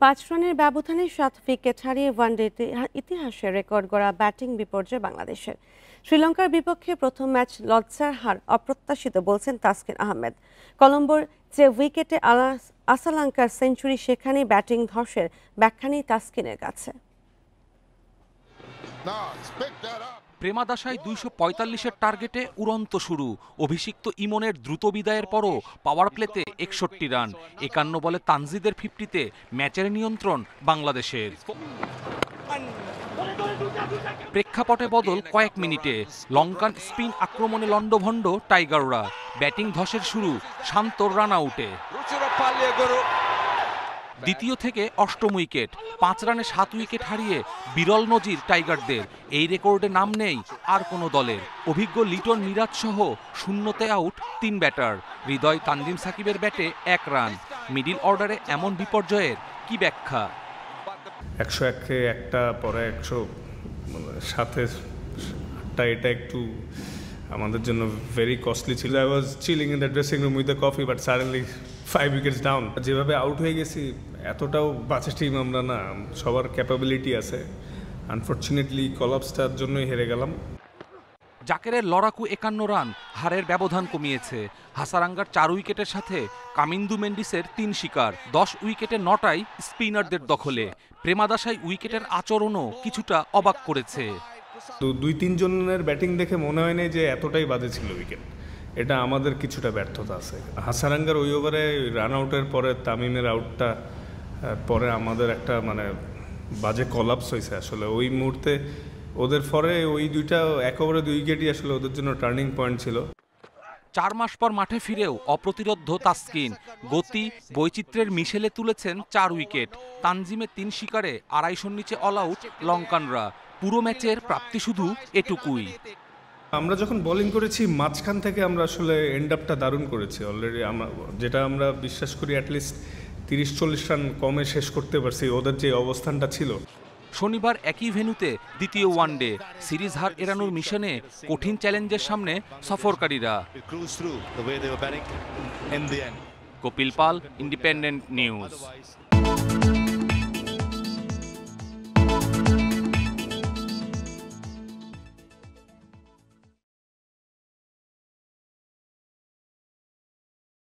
5 রানের ব্যবধানে 7 উইকেট হারিয়ে ওয়ানডে ইতিহাসে রেকর্ড গড়া ব্যাটিং বিপর্যয় বাংলাদেশের। শ্রীলঙ্কার বিপক্ষে প্রথম ম্যাচ লজ্জার হার অপ্রত্যাশিত বলছেন তাসকিন আহমেদ। কলম্বোর যে উইকেটে আসালাঙ্কার সেঞ্চুরি, সেখানেই ব্যাটিং ধসের ব্যাখ্যা নেই তাসকিনের কাছে। প্রেমাদাসায় 245-এর টার্গেটে উড়ন্ত শুরু। অভিষিক্ত ইমনের দ্রুত বিদায়ের পরও পাওয়ার প্লেতে 61 রান। 51 বলে তানজিদের 50-তে ম্যাচের নিয়ন্ত্রণ বাংলাদেশের। প্রেক্ষাপটে বদল কয়েক মিনিটে। লঙ্কান স্পিন আক্রমণে লন্ডভন্ড টাইগাররা। ব্যাটিং ধসের শুরু শান্তর রান আউটে। দ্বিতীয় থেকে অষ্টম উইকেট, 5 রানে 7 উইকেট হারিয়ে বিরল নজির টাইগারদের। এই রেকর্ডে নাম নেই আর কোনো দলের। অভিজ্ঞ লিটন মিরাজ সহ শূন্যতে আউট 3 ব্যাটার। হৃদয় তানজিম সাকিবের ব্যাটে 1 রান। মিডিল অর্ডারে এমন বিপর্যয়ের কি ব্যাখ্যা? 101-এ একটা পরে 107-এ এটা একটু আমাদের জন্য ভেরি কস্টলি ছিল। I was chilling in the dressing room with the coffee, but suddenly 5 wickets down. যেভাবে আউট হয়ে গেছি, এতটাও বাজে টিম আমরা না, সবার ক্যাপাবিলিটি আছে। আনফর্চুনেটলি কলাপসটার জন্যই হেরে গেলাম। জাকেরের লড়াকু 51 রান হারের ব্যবধান কমিয়েছে। হাসারাঙ্গার 4 উইকেটের সাথে কামিন্দু মেন্ডিসের 3 শিকার। 10 উইকেটে 9টাই স্পিনারদের দখলে। প্রেমাদাসায় উইকেটের আচরণও কিছুটা অবাক করেছে। তো 2-3 জনের ব্যাটিং দেখে মনে হয় না যে এতটাই বাজে ছিল উইকেট। এটা আমাদের কিছুটা ব্যর্থতা আছে। হাসারাঙ্গার ওই ওভারে রান আউটের পরে তামিমের আউটটা পরে আমাদের একটা বাজে কলাপস হয়েছে আসলে। ওই মুহূর্তে ওদের পরে ওই এক ওভারে 2 উইকেটই আসলে ওদের জন্য টার্নিং পয়েন্ট ছিল। 4 মাস পর মাঠে ফিরেও অপ্রতিরোধ্য তাসকিন। গতি বৈচিত্র্যের মিশেলে তুলেছেন 4 উইকেট। তানজিমে 3 শিকারে 250-র নিচে অল আউট লঙ্কানরা। পুরো ম্যাচের প্রাপ্তি শুধু এটুকুই। আমরা যখন বোলিং করেছি, মাঝখান থেকে আমরা আসলে এন্ড আপটা দারুণ করেছি অলরেডি। যেটা আমরা বিশ্বাস করি অ্যাটলিস্ট 30-40 রান কমে শেষ করতে পারছি ওদের যে অবস্থানটা ছিল। শনিবার একই ভেন্যুতে দ্বিতীয় ওয়ানডে সিরিজ হার এড়ানোর মিশনে কঠিন চ্যালেঞ্জের সামনে সফরকারীরা। কপিল পাল, ইন্ডিপেন্ডেন্ট নিউজ।